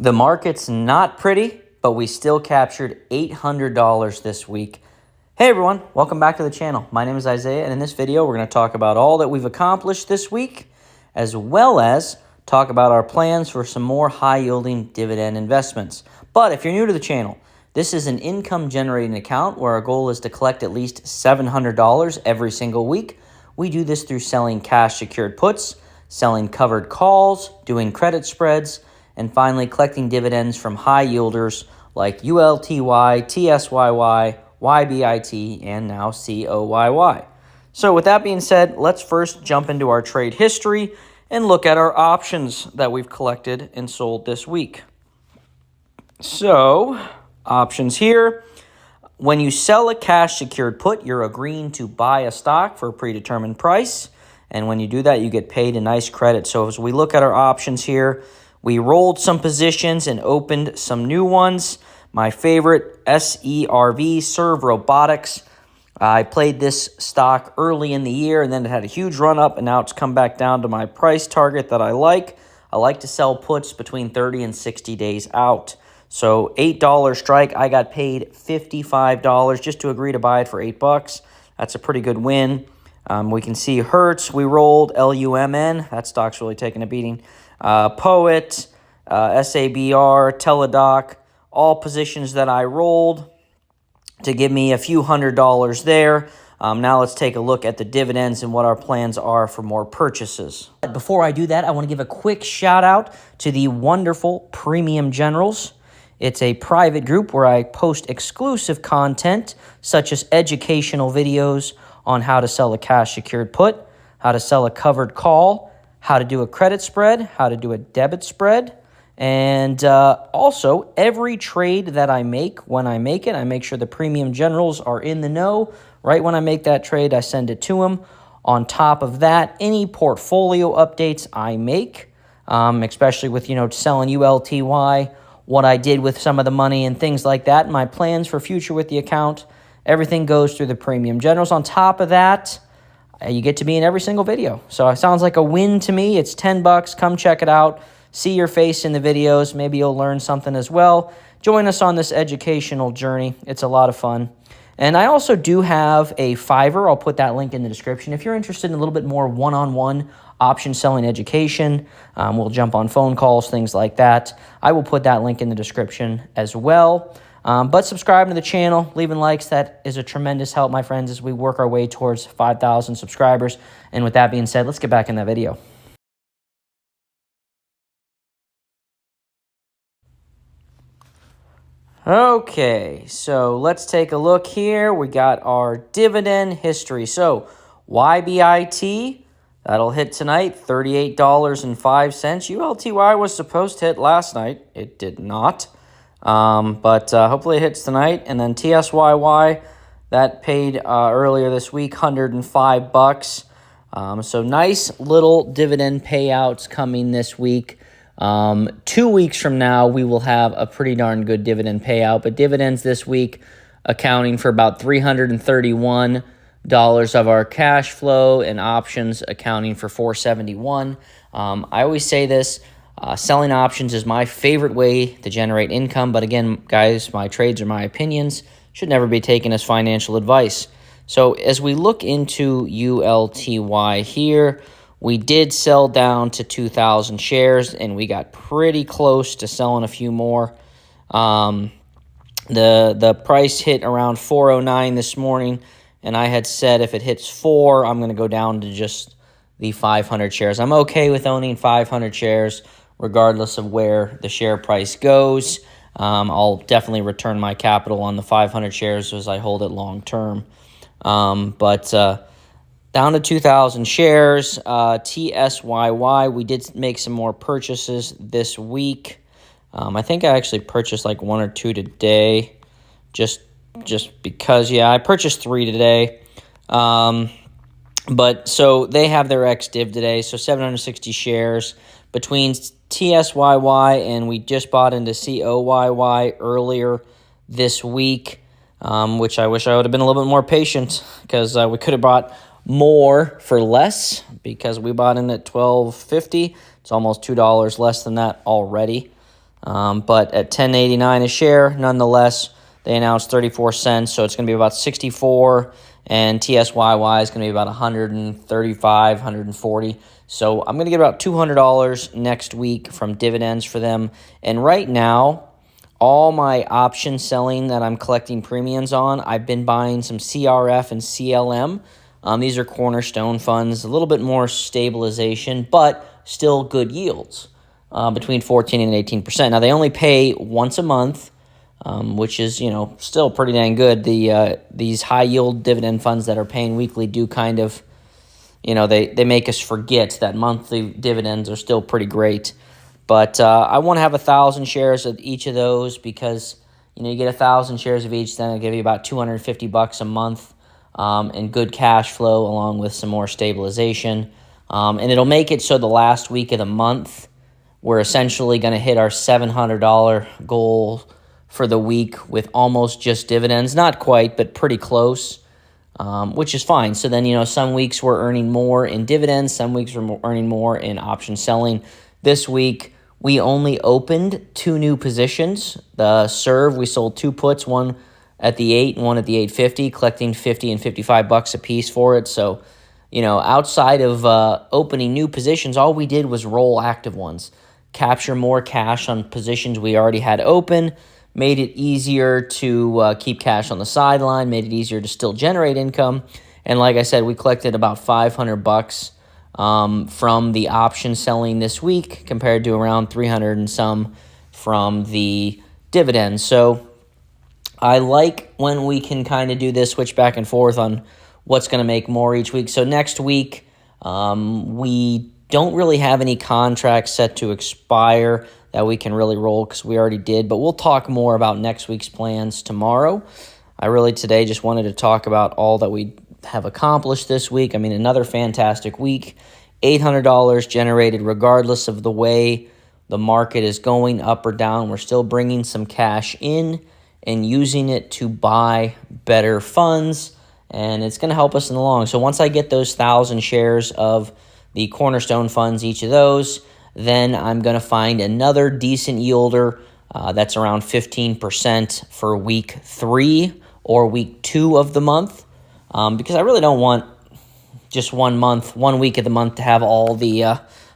The market's not pretty, but we still captured $800 this week. Hey everyone, welcome back to the channel. My name is Isaiah, and in this video, we're going to talk about all that we've accomplished this week, as well as talk about our plans for some more high-yielding dividend investments. But if you're new to the channel, this is an income-generating account where our goal is to collect at least $700 every single week. We do this through selling cash-secured puts, selling covered calls, doing credit spreads, and finally collecting dividends from high yielders like ULTY, TSYY, YBIT, and now COYY. So with that being said, let's first jump into our trade history and look at our options that we've collected and sold this week. So, options here. When you sell a cash secured put, you're agreeing to buy a stock for a predetermined price. And when you do that, you get paid a nice credit. So as we look at our options here, we rolled some positions and opened some new ones. My favorite, SERV, Serve Robotics. I played this stock early in the year, and then it had a huge run up, and now it's come back down to my price target that I like. I like to sell puts between 30 and 60 days out. So $8 strike, I got paid $55 just to agree to buy it for $8. That's a pretty good win. We can see Hertz, we rolled LUMN. That stock's really taking a beating. Poet, SABR, Teladoc, all positions that I rolled to give me a few $100s there. Now let's take a look at the dividends and what our plans are for more purchases. Before I do that, I want to give a quick shout out to the wonderful Premium Generals. It's a private group where I post exclusive content such as educational videos on how to sell a cash secured put, how to sell a covered call, how to do a credit spread, how to do a debit spread, and also every trade that I make, when I make it, I make sure the Premium Generals are in the know. Right when I make that trade, I send it to them. On top of that, any portfolio updates I make, especially with, selling ULTY, what I did with some of the money and things like that, my plans for future with the account, everything goes through the Premium Generals. On top of that, you get to be in every single video. So it sounds like a win to me. It's $10. Come check it out. See your face in the videos. Maybe you'll learn something as well. Join us on this educational journey. It's a lot of fun. And I also do have a Fiverr. I'll put that link in the description. If you're interested in a little bit more one-on-one option selling education, we'll jump on phone calls, things like that. I will put that link in the description as well. But subscribing to the channel, leaving likes, that is a tremendous help, my friends, as we work our way towards 5,000 subscribers. And with that being said, let's get back in that video. Okay, so let's take a look here. We got our dividend history. So YBIT, that'll hit tonight, $38.05. ULTY was supposed to hit last night. It did not. But hopefully it hits tonight. And then TSYY, that paid earlier this week, $105. So nice little dividend payouts coming this week. 2 weeks from now, we will have a pretty darn good dividend payout. But dividends this week accounting for about $331 of our cash flow, and options accounting for $471. I always say this. Selling options is my favorite way to generate income. But again, guys, my trades are my opinions. Should never be taken as financial advice. So as we look into ULTY here, we did sell down to 2,000 shares, and we got pretty close to selling a few more. The price hit around 409 this morning, and I had said if it hits 4, I'm going to go down to just the 500 shares. I'm okay with owning 500 shares regardless of where the share price goes. I'll definitely return my capital on the 500 shares as I hold it long term. But down to 2,000 shares. TSYY, we did make some more purchases this week. I think I actually purchased like 1 or 2 today, just because, yeah, I purchased 3 today. But so they have their ex-div today, so 760 shares between TSYY, and we just bought into COYY earlier this week, which I wish I would have been a little bit more patient, because we could have bought more for less, because we bought in at $12.50. It's almost $2 less than that already. But at $10.89 a share, nonetheless, they announced 34 cents, so it's going to be about 64, and TSYY is going to be about 135, 140. So I'm going to get about $200 next week from dividends for them. And right now, all my option selling that I'm collecting premiums on, I've been buying some CRF and CLM. These are cornerstone funds, a little bit more stabilization, but still good yields, between 14 and 18%. Now, they only pay once a month, which is, still pretty dang good. These high-yield dividend funds that are paying weekly do kind of, they make us forget that monthly dividends are still pretty great. But I want to have 1,000 shares of each of those because, you get 1,000 shares of each, then it'll give you about $250 a month, and good cash flow along with some more stabilization. And it'll make it so the last week of the month, we're essentially going to hit our $700 goal for the week with almost just dividends. Not quite, but pretty close, which is fine. So then, some weeks we're earning more in dividends. Some weeks we're earning more in option selling. This week, we only opened 2 new positions. The Serve, we sold 2 puts, one at the 8 and one at the 8.50, collecting $50 and $55 a piece for it. So, outside of opening new positions, all we did was roll active ones, capture more cash on positions we already had open, made it easier to keep cash on the sideline, made it easier to still generate income. And like I said, we collected about $500 from the option selling this week compared to around 300 and some from the dividends. So I like when we can kind of do this, switch back and forth on what's going to make more each week. So next week, we don't really have any contracts set to expire that we can really roll because we already did, but we'll talk more about next week's plans tomorrow. I really today just wanted to talk about all that we have accomplished this week. I mean, another fantastic week. $800 generated regardless of the way the market is going up or down. We're still bringing some cash in and using it to buy better funds, and it's going to help us in the long. So once I get those 1,000 shares of the cornerstone funds, each of those, then I'm going to find another decent yielder that's around 15% for week 3 or week 2 of the month, because I really don't want just 1 week of the month to have all the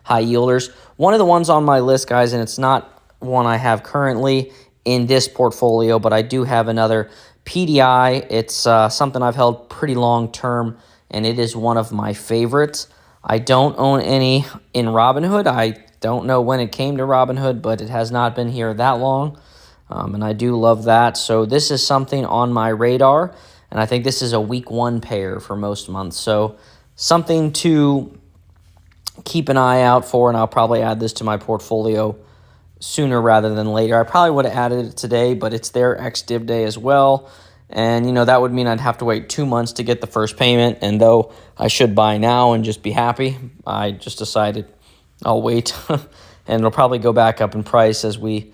high yielders. One of the ones on my list, guys, and it's not one I have currently in this portfolio, but I do have another PDI. It's something I've held pretty long term, and it is one of my favorites. I don't own any in Robinhood. I don't know when it came to Robinhood, but it has not been here that long, and I do love that. So this is something on my radar, and I think this is a week 1 pair for most months. So something to keep an eye out for, and I'll probably add this to my portfolio sooner rather than later. I probably would have added it today, but it's their ex-div day as well. And, that would mean I'd have to wait 2 months to get the first payment. And though I should buy now and just be happy, I just decided I'll wait. And it'll probably go back up in price as we,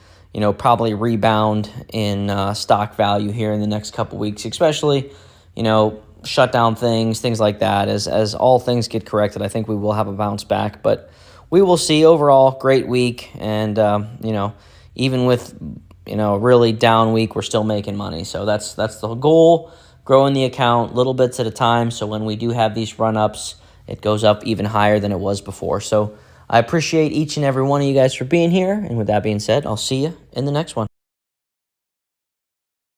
probably rebound in stock value here in the next couple weeks, especially, shut down things like that. As all things get corrected, I think we will have a bounce back. But we will see. Overall, great week. And, even with a really down week, we're still making money. So that's the goal, growing the account little bits at a time. So when we do have these run-ups, it goes up even higher than it was before. So I appreciate each and every one of you guys for being here. And with that being said, I'll see you in the next one.